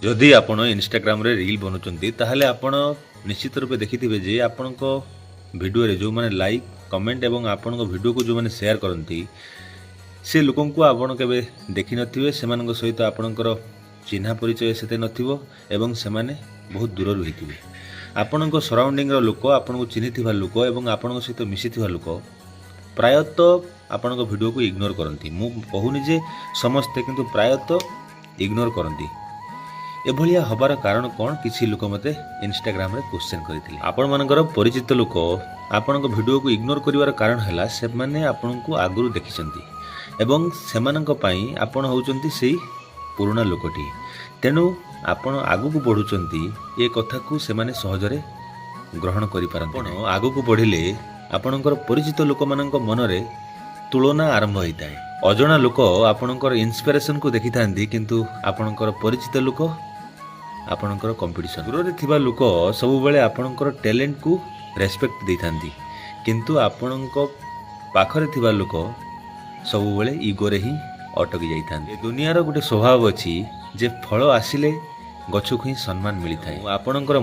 जदि आपण इंस्टाग्राम रे रील बनाउछन्ती ताहले आपण निश्चित रूपे देखिथिबे जे आपणक वीडियो रे जो माने लाइक कमेंट एवं आपणक वीडियो को जो माने शेयर करन्ती से लोकन को आपण केबे देखि नथिबे सेमानक सहित आपणकर चिन्हा परिचय सेते नथिबो एवं सेमाने बहुत दूर रहिथिबे आपणक सराउंडिंग रो लोक आपणक चिन्हिथिबा लोक एवं आपणक सहित मिसिथिबा लोक प्रायतः आपणक वीडियो को इग्नोर करन्ती मु कहूनी जे समस्ते किंतु प्रायतः इग्नोर करन्ती एभलिया हबार कारण कौन किसी लोक मते इंस्टाग्राम रे क्वेश्चन करथिले आपण मानकर परिचित लोक आपणक वीडियो को इग्नोर करिवार कारण हला से माने आपणको आगुरु देखिसंती एवं सेमानक पई आपण होउचंती सेही पुराना लोकटी तेणु आपण आगु को बढ़ुचंती ए कथा को सेमाने सहजरे ग्रहण करि पारंती आपण आगु को बढ़िले आपणकर परिचित लोक मानक मनरे तुलना आरंभ होइताय अजणा लोक आपणकर इंस्पिरेशन को देखिथांती किंतु आपणकर परिचित लोक आपणकर कंपटीशन दूर रे थिबा लोक सब बेले आपणकर टैलेंट को रेस्पेक्ट देथांती किंतु आपणक पाखरे थिबा लोक सब बेले ईगो रे ही अटकी जाइथांती दुनिया रो गुटे स्वभाव अछि जे फल आसिले गछकु ही सम्मान मिलिथाय आपणकर